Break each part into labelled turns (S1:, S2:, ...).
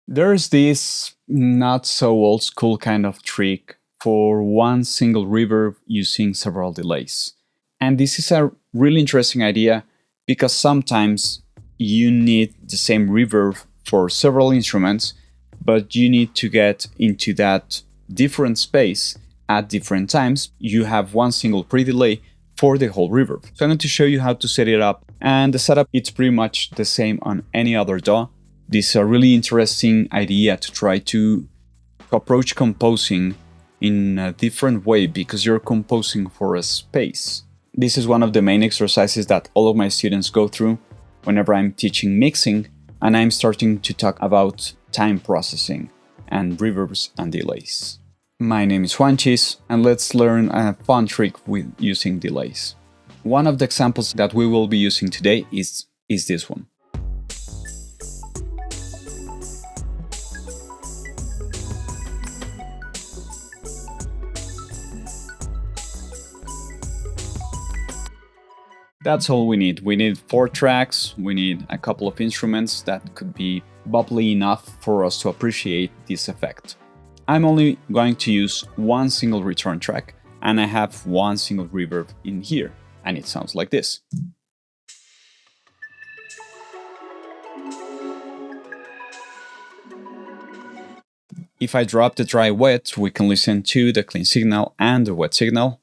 S1: There's this not so old school kind of trick for one single reverb using several delays. And this is a really interesting idea because sometimes you need the same reverb for several instruments, but you need to get into that different space at different times. You have one single pre-delay for the whole reverb. So I'm going to show you how to set it up, and the setup it's pretty much the same on any other DAW. This is a really interesting idea to try to approach composing in a different way because you're composing for a space. This is one of the main exercises that all of my students go through whenever I'm teaching mixing and I'm starting to talk about time processing and reverbs and delays. My name is Juanchis, and let's learn a fun trick with using delays. One of the examples that we will be using today is this one. That's all we need. We need 4 tracks, we need a couple of instruments that could be bubbly enough for us to appreciate this effect. I'm only going to use one single return track, and I have one single reverb in here, and it sounds like this. If I drop the dry wet, we can listen to the clean signal and the wet signal.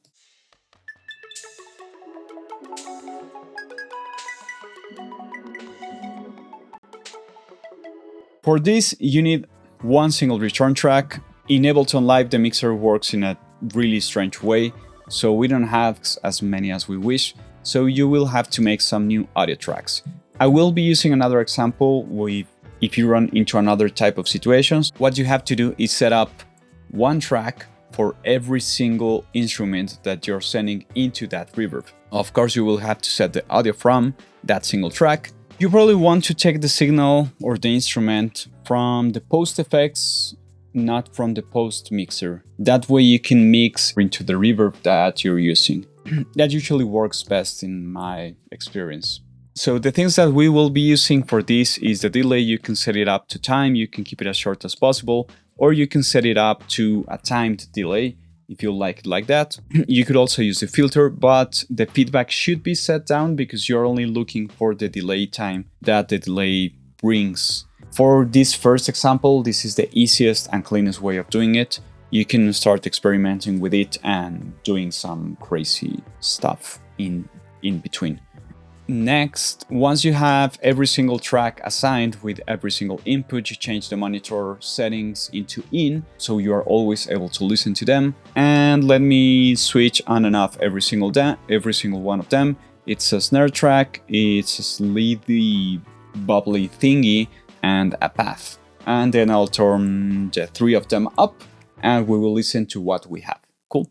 S1: For this, you need one single return track. In Ableton Live, the mixer works in a really strange way, so we don't have as many as we wish, so you will have to make some new audio tracks. I will be using another example if you run into another type of situations. What you have to do is set up one track for every single instrument that you're sending into that reverb. Of course, you will have to set the audio from that single track. You probably want to take the signal or the instrument from the post effects, not from the post mixer. That way you can mix into the reverb that you're using. That usually works best in my experience. So the things that we will be using for this is the delay. You can set it up to time, you can keep it as short as possible, or you can set it up to a timed delay if you like it like that. You could also use the filter, but the feedback should be set down because you're only looking for the delay time that the delay brings. For this first example, this is the easiest and cleanest way of doing it. You can start experimenting with it and doing some crazy stuff in between. Next, once you have every single track assigned with every single input, you change the monitor settings into in, so you are always able to listen to them. And let me switch on and off every single one of them. It's a snare track, it's a sleepy, bubbly thingy, and a path. And then I'll turn the 3 of them up, and we will listen to what we have. Cool.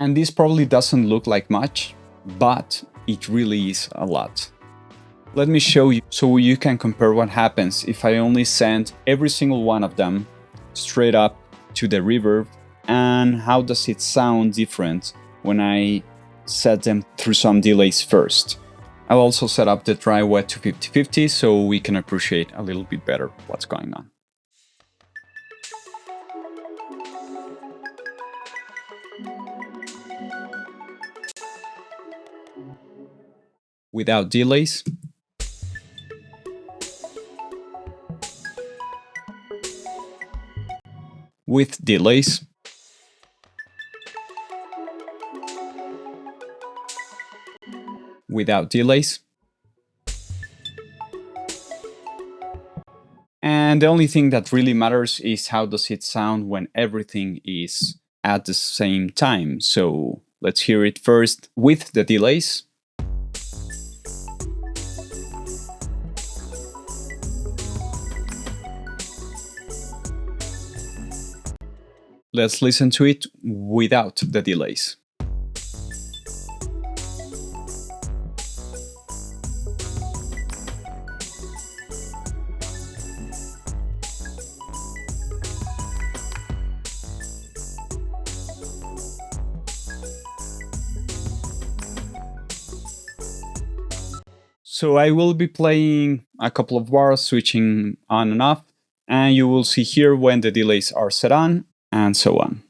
S1: And this probably doesn't look like much, but it really is a lot. Let me show you so you can compare what happens if I only send every single one of them straight up to the reverb, and how does it sound different when I set them through some delays first. I'll also set up the dry wet to 50-50 so we can appreciate a little bit better what's going on. Without delays. With delays. Without delays. And the only thing that really matters is how does it sound when everything is at the same time. So let's hear it first with the delays. Let's listen to it without the delays. So I will be playing a couple of bars, switching on and off, and you will see here when the delays are set on, and so on.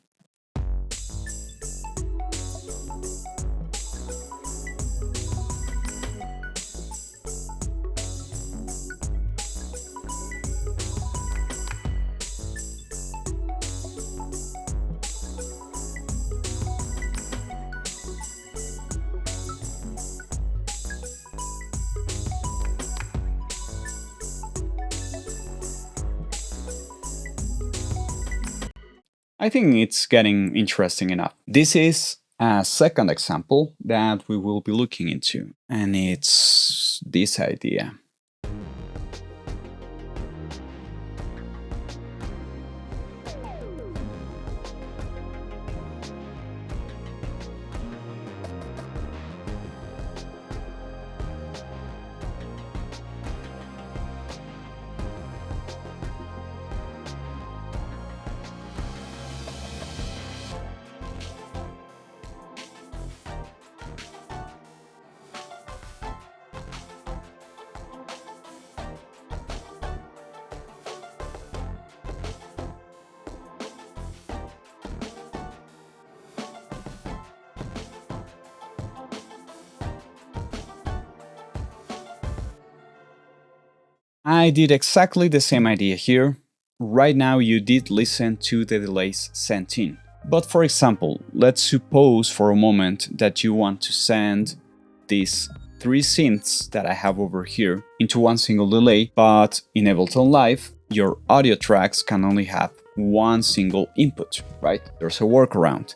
S1: I think it's getting interesting enough. This is a second example that we will be looking into, and it's this idea. I did exactly the same idea here. Right now you did listen to the delays sent in. But for example, let's suppose for a moment that you want to send these 3 synths that I have over here into one single delay, but in Ableton Live, your audio tracks can only have one single input, right? There's a workaround.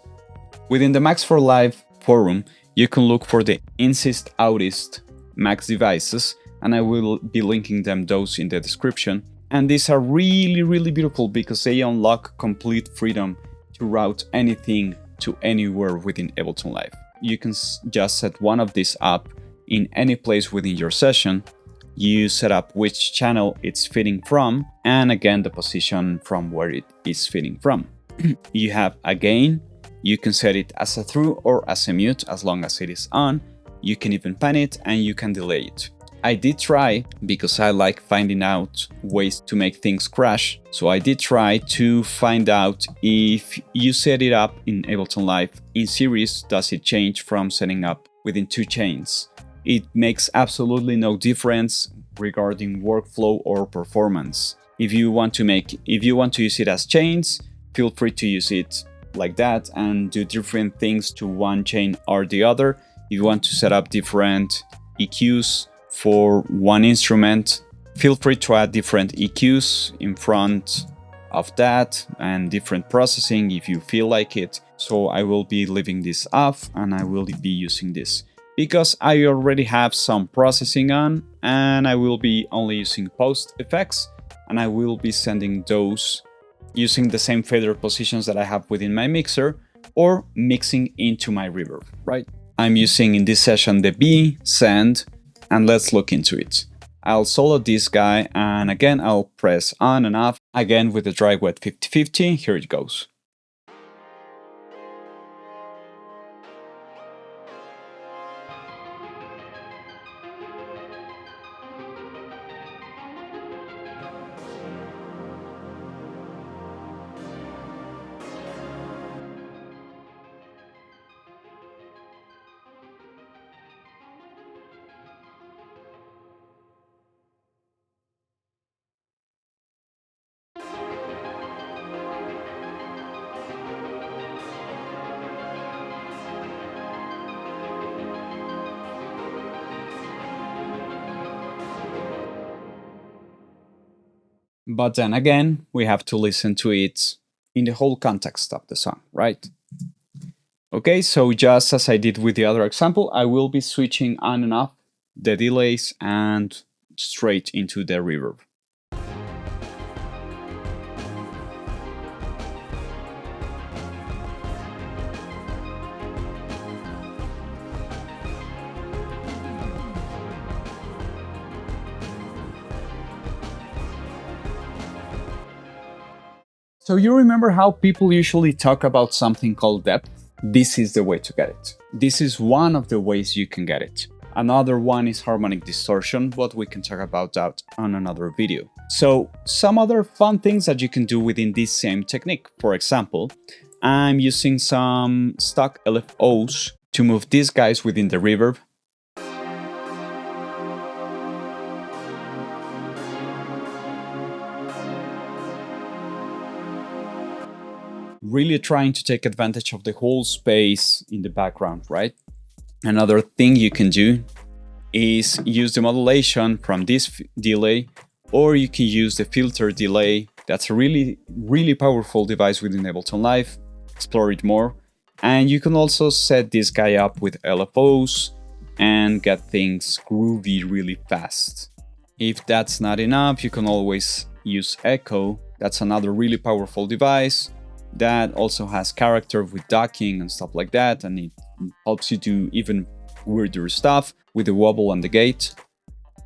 S1: Within the Max for Live forum, you can look for the Insist Autist Max devices, and I will be linking those in the description. And these are really beautiful because they unlock complete freedom to route anything to anywhere within Ableton Live. You can just set one of these up in any place within your session. You set up which channel it's fitting from, and again the position from where it is fitting from. You have a gain. You can set it as a through or as a mute as long as it is on. You can even pan it and you can delay it. I did try, because I like finding out ways to make things crash, so I did try to find out if you set it up in Ableton Live in series, does it change from setting up within 2 chains? It makes absolutely no difference regarding workflow or performance. If you want to use it as chains, feel free to use it like that and do different things to one chain or the other. If you want to set up different EQs for one instrument, feel free to add different EQs in front of that and different processing if you feel like it. So I will be leaving this off and I will be using this because I already have some processing on, and I will be only using post effects, and I will be sending those using the same fader positions that I have within my mixer or mixing into my reverb, right? I'm using in this session the B, send, and let's look into it. I'll solo this guy, and again I'll press on and off, again with the dry wet 50/50, here it goes. But then again, we have to listen to it in the whole context of the song, right? Okay, so just as I did with the other example, I will be switching on and off the delays and straight into the reverb. So you remember how people usually talk about something called depth? This is the way to get it. This is one of the ways you can get it. Another one is harmonic distortion, but we can talk about that on another video. So some other fun things that you can do within this same technique. For example, I'm using some stock LFOs to move these guys within the reverb. Really trying to take advantage of the whole space in the background, right? Another thing you can do is use the modulation from this delay, or you can use the filter delay. That's a really powerful device within Ableton Live. Explore it more. And you can also set this guy up with LFOs and get things groovy really fast. If that's not enough, you can always use Echo. That's another really powerful device that also has character with docking and stuff like that, and it helps you do even weirder stuff with the wobble and the gate.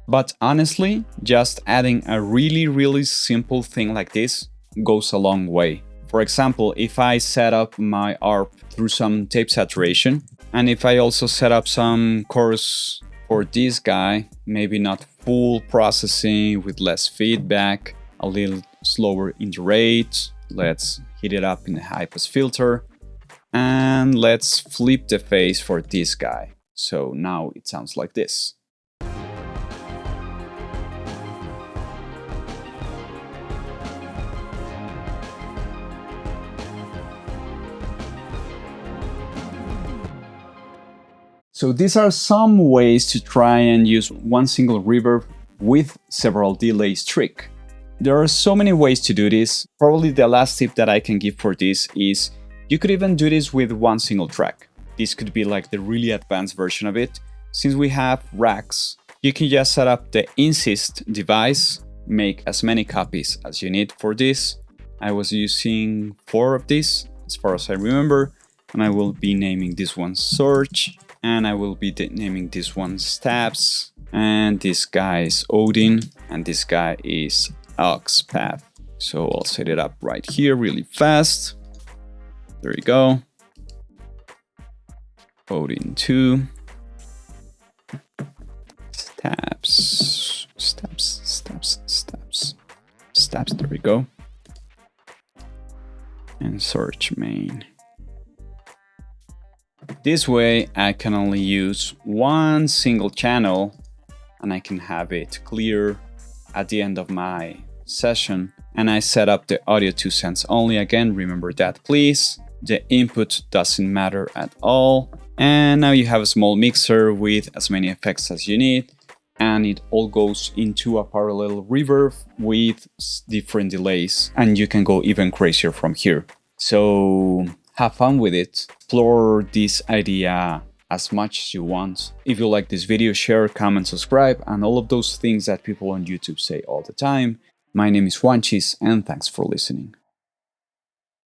S1: But honestly, just adding a really simple thing like this goes a long way. For example, if I set up my ARP through some tape saturation, and if I also set up some chorus for this guy, maybe not full processing with less feedback, a little slower in the rate, let's heat it up in the high pass filter, and let's flip the phase for this guy. So now it sounds like this. So these are some ways to try and use one single reverb with several delays trick. There are so many ways to do this. Probably the last tip that I can give for this is you could even do this with one single track. This could be like the really advanced version of it. Since we have racks, you can just set up the insist device, make as many copies as you need for this. I was using 4 of these as far as I remember, and I will be naming this one Search, and I will be naming this one Stabs, and this guy is Odin, and this guy is Aux Path. So I'll set it up right here really fast. There you go. Odin 2. Stabs. There we go. And Search main. This way I can only use one single channel and I can have it clear at the end of my session. And I set up the audio 2 cents only. Again, remember that please. The input doesn't matter at all. And now you have a small mixer with as many effects as you need. And it all goes into a parallel reverb with different delays. And you can go even crazier from here. So have fun with it. Explore this idea as much as you want. If you like this video, share, comment, subscribe, and all of those things that people on YouTube say all the time. My name is Juanchis, and thanks for listening.